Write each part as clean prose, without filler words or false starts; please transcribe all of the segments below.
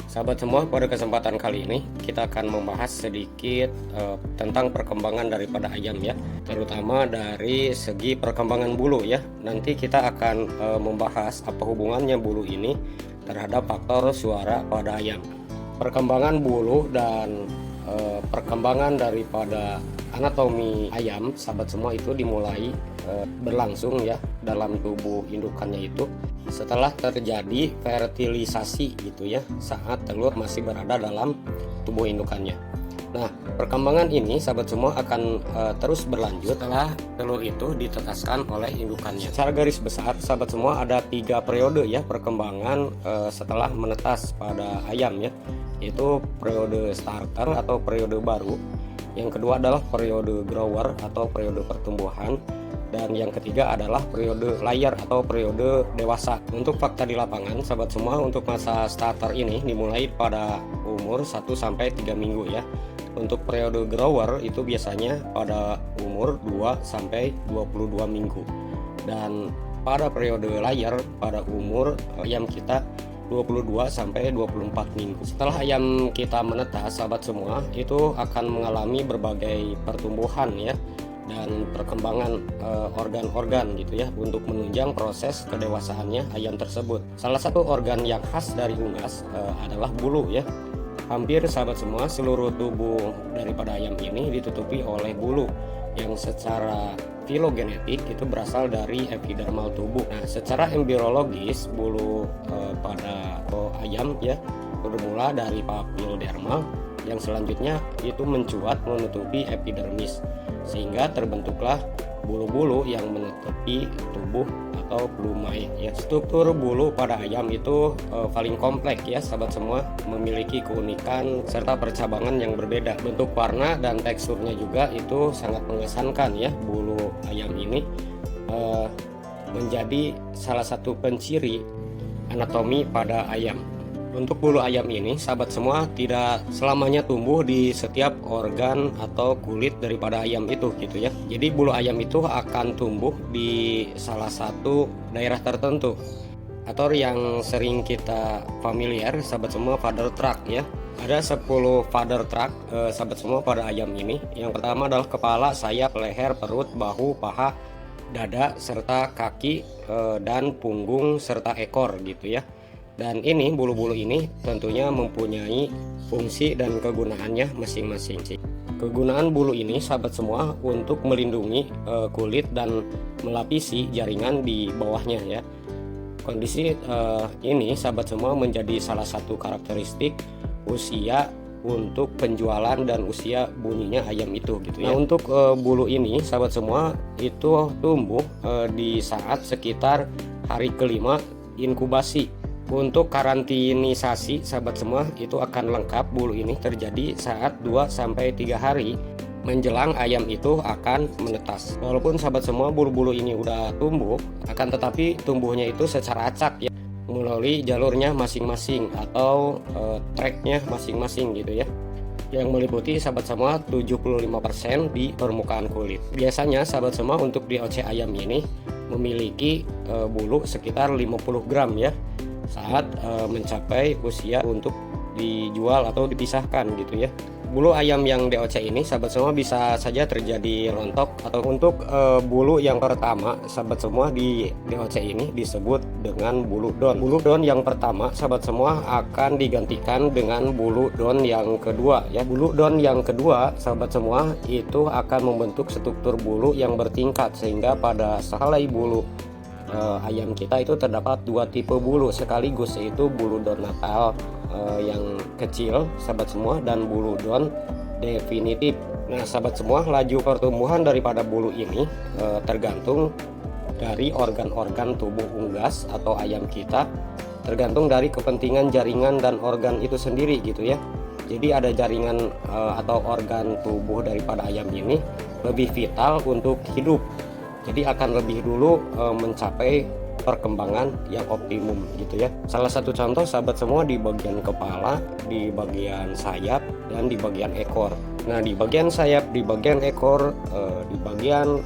Sahabat semua, pada kesempatan kali ini kita akan membahas sedikit tentang perkembangan daripada ayam ya, terutama dari segi perkembangan bulu ya. Nanti kita akan membahas apa hubungannya bulu ini terhadap faktor suara pada ayam. Perkembangan bulu dan perkembangan daripada anatomi ayam, sahabat semua, itu dimulai berlangsung ya dalam tubuh indukannya itu setelah terjadi fertilisasi gitu ya, saat telur masih berada dalam tubuh indukannya. Nah, perkembangan ini sahabat semua akan terus berlanjut setelah telur itu ditetaskan oleh indukannya. Secara garis besar sahabat semua ada 3 periode ya perkembangan setelah menetas pada ayam ya, yaitu periode starter atau periode baru, yang kedua adalah periode grower atau periode pertumbuhan, dan yang ketiga adalah periode layer atau periode dewasa. Untuk fakta di lapangan sahabat semua, untuk masa starter ini dimulai pada umur 1-3 minggu ya. Untuk periode grower itu biasanya pada umur 2-22 minggu, dan pada periode layer pada umur ayam kita 22-24 minggu. Setelah ayam kita menetas sahabat semua, itu akan mengalami berbagai pertumbuhan ya dan perkembangan organ-organ gitu ya untuk menunjang proses kedewasaannya ayam tersebut. Salah satu organ yang khas dari unggas adalah bulu ya. Hampir sahabat semua seluruh tubuh daripada ayam ini ditutupi oleh bulu yang secara filogenetik itu berasal dari epidermal tubuh. Nah, secara embriologis bulu pada ayam ya bermula dari papil dermal yang selanjutnya itu mencuat menutupi epidermis, sehingga terbentuklah bulu-bulu yang menutupi tubuh atau plumai ya. Struktur bulu pada ayam itu paling kompleks ya sahabat semua, memiliki keunikan serta percabangan yang berbeda. Bentuk, warna, dan teksturnya juga itu sangat mengesankan ya. Bulu ayam ini menjadi salah satu penciri anatomi pada ayam. Untuk bulu ayam ini sahabat semua tidak selamanya tumbuh di setiap organ atau kulit daripada ayam itu gitu ya. Jadi bulu ayam itu akan tumbuh di salah satu daerah tertentu, atau yang sering kita familiar sahabat semua, father tract ya. Ada 10 father tract sahabat semua pada ayam ini. Yang pertama adalah kepala, sayap, leher, perut, bahu, paha, dada, serta kaki dan punggung serta ekor gitu ya. Dan ini bulu-bulu ini tentunya mempunyai fungsi dan kegunaannya masing-masing. Kegunaan bulu ini sahabat semua untuk melindungi kulit dan melapisi jaringan di bawahnya ya. Kondisi ini sahabat semua menjadi salah satu karakteristik usia untuk penjualan dan usia bunyinya ayam itu gitu ya. Nah, untuk bulu ini sahabat semua itu tumbuh di saat sekitar hari kelima inkubasi. Untuk karantinisasi sahabat semua itu akan lengkap bulu ini terjadi saat 2-3 hari menjelang ayam itu akan menetas. Walaupun sahabat semua bulu-bulu ini udah tumbuh, akan tetapi tumbuhnya itu secara acak ya, melalui jalurnya masing-masing atau tracknya masing-masing gitu ya, yang meliputi sahabat semua 75% di permukaan kulit. Biasanya sahabat semua untuk DOC ayam ini memiliki bulu sekitar 50 gram ya saat mencapai usia untuk dijual atau dipisahkan gitu ya. Bulu ayam yang DOC ini sahabat semua bisa saja terjadi rontok, atau untuk bulu yang pertama sahabat semua di DOC ini disebut dengan bulu don. Bulu don yang pertama sahabat semua akan digantikan dengan bulu don yang kedua ya. Bulu don yang kedua sahabat semua itu akan membentuk struktur bulu yang bertingkat, sehingga pada sehelai bulu ayam kita itu terdapat 2 tipe bulu sekaligus, yaitu bulu don natal yang kecil sahabat semua dan bulu don definitif. Nah sahabat semua, laju pertumbuhan daripada bulu ini tergantung dari organ-organ tubuh unggas atau ayam kita, tergantung dari kepentingan jaringan dan organ itu sendiri gitu ya. Jadi ada jaringan atau organ tubuh daripada ayam ini lebih vital untuk hidup, jadi akan lebih dulu mencapai perkembangan yang optimum gitu ya. Salah satu contoh sahabat semua di bagian kepala, di bagian sayap, dan di bagian ekor. Nah di bagian sayap, di bagian ekor, di bagian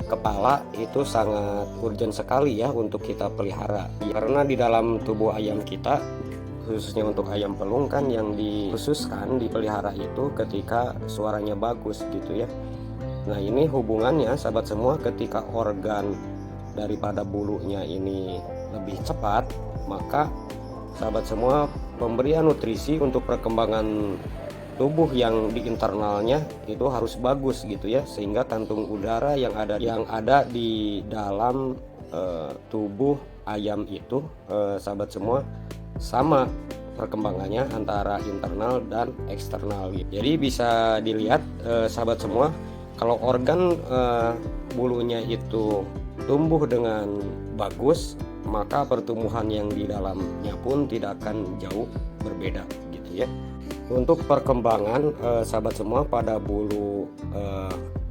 kepala itu sangat urgent sekali ya untuk kita pelihara, karena di dalam tubuh ayam kita khususnya untuk ayam pelung kan yang dikhususkan dipelihara itu ketika suaranya bagus gitu ya. Nah ini hubungannya sahabat semua, ketika organ daripada bulunya ini lebih cepat, maka sahabat semua pemberian nutrisi untuk perkembangan tubuh yang di internalnya itu harus bagus gitu ya, sehingga kantung udara yang ada di dalam tubuh ayam itu sahabat semua sama perkembangannya antara internal dan eksternal. Jadi bisa dilihat sahabat semua, kalau organ bulunya itu tumbuh dengan bagus, maka pertumbuhan yang di dalamnya pun tidak akan jauh berbeda gitu ya. Untuk perkembangan sahabat semua pada bulu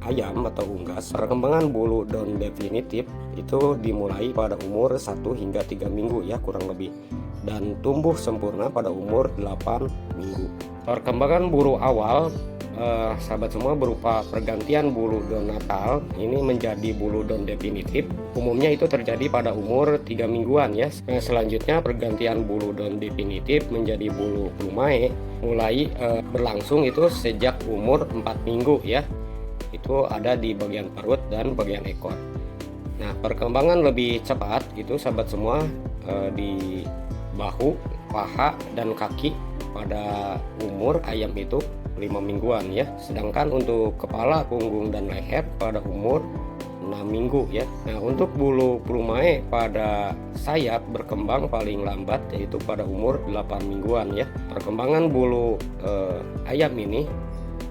ayam atau unggas, perkembangan bulu daun definitif itu dimulai pada umur 1 hingga 3 minggu ya kurang lebih, dan tumbuh sempurna pada umur 8 minggu. Perkembangan bulu awal sahabat semua berupa pergantian bulu daun natal ini menjadi bulu daun definitif. Umumnya itu terjadi pada umur 3 mingguan ya. Selanjutnya pergantian bulu daun definitif menjadi bulu plumae mulai berlangsung itu sejak umur 4 minggu ya. Itu ada di bagian perut dan bagian ekor. Nah, perkembangan lebih cepat itu sahabat semua di bahu, paha dan kaki pada umur ayam itu 5 mingguan ya. Sedangkan untuk kepala, punggung dan leher pada umur 6 minggu ya. Nah, untuk bulu plumae pada sayap berkembang paling lambat yaitu pada umur 8 mingguan ya. Perkembangan bulu ayam ini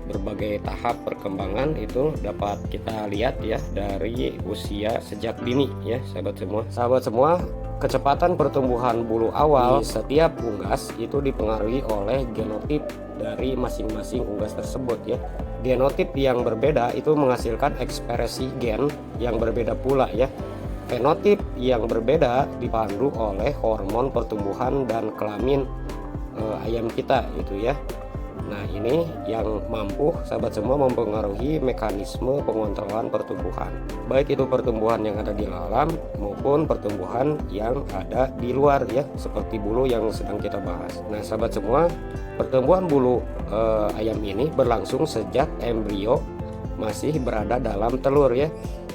berbagai tahap perkembangan itu dapat kita lihat ya dari usia sejak dini ya sahabat semua. Sahabat semua, kecepatan pertumbuhan bulu awal di setiap unggas itu dipengaruhi oleh genotip dari masing-masing unggas tersebut ya. Genotip yang berbeda itu menghasilkan ekspresi gen yang berbeda pula ya. Fenotip yang berbeda dipandu oleh hormon pertumbuhan dan kelamin ayam kita gitu ya. Nah ini yang mampu sahabat semua mempengaruhi mekanisme pengontrolan pertumbuhan, baik itu pertumbuhan yang ada di dalam maupun pertumbuhan yang ada di luar ya, seperti bulu yang sedang kita bahas. Nah sahabat semua, pertumbuhan bulu ayam ini berlangsung sejak embrio masih berada dalam telur ya.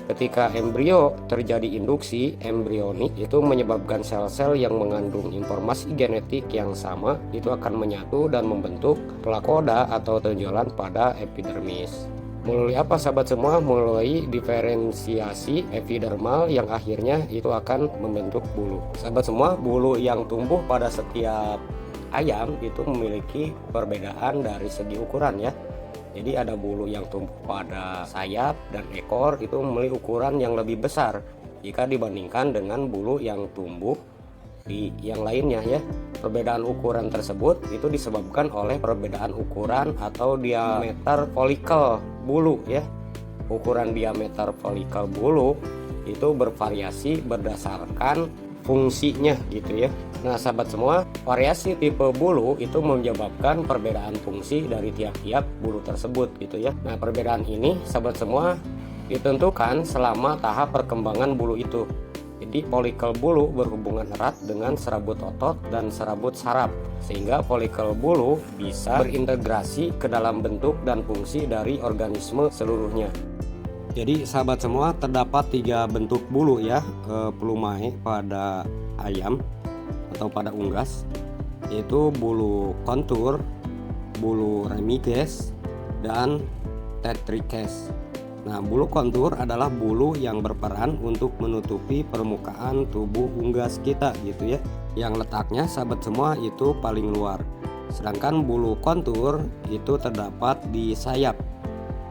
Ketika embrio terjadi induksi embrionik, itu menyebabkan sel-sel yang mengandung informasi genetik yang sama itu akan menyatu dan membentuk plakoda atau tonjolan pada epidermis. Melalui apa sahabat semua? Melalui diferensiasi epidermal yang akhirnya itu akan membentuk bulu. Sahabat semua, bulu yang tumbuh pada setiap ayam itu memiliki perbedaan dari segi ukuran ya. Jadi ada bulu yang tumbuh pada sayap dan ekor itu memiliki ukuran yang lebih besar jika dibandingkan dengan bulu yang tumbuh di yang lainnya ya. Perbedaan ukuran tersebut itu disebabkan oleh perbedaan ukuran atau diameter folikel bulu ya. Ukuran diameter folikel bulu itu bervariasi berdasarkan fungsinya gitu ya. Nah sahabat semua, variasi tipe bulu itu menyebabkan perbedaan fungsi dari tiap-tiap bulu tersebut gitu ya. Nah perbedaan ini sahabat semua ditentukan selama tahap perkembangan bulu itu. Jadi folikel bulu berhubungan erat dengan serabut otot dan serabut saraf, sehingga folikel bulu bisa berintegrasi ke dalam bentuk dan fungsi dari organisme seluruhnya. Jadi sahabat semua, terdapat 3 bentuk bulu ya plumae pada ayam atau pada unggas, yaitu bulu kontur, bulu remiges, dan tetrikes. Nah, bulu kontur adalah bulu yang berperan untuk menutupi permukaan tubuh unggas kita gitu ya, yang letaknya sahabat semua itu paling luar. Sedangkan bulu kontur itu terdapat di sayap,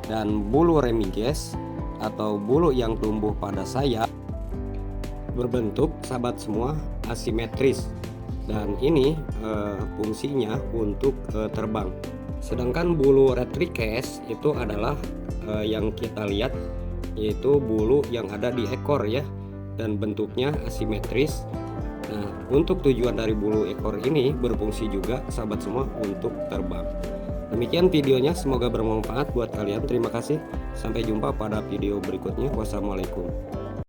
dan bulu remiges atau bulu yang tumbuh pada sayap berbentuk sahabat semua asimetris, dan ini fungsinya untuk terbang. Sedangkan bulu retrikes itu adalah yang kita lihat, yaitu bulu yang ada di ekor ya, dan bentuknya asimetris. Nah, untuk tujuan dari bulu ekor ini berfungsi juga sahabat semua untuk terbang. Demikian videonya, semoga bermanfaat buat kalian. Terima kasih. Sampai jumpa pada video berikutnya. Wassalamualaikum.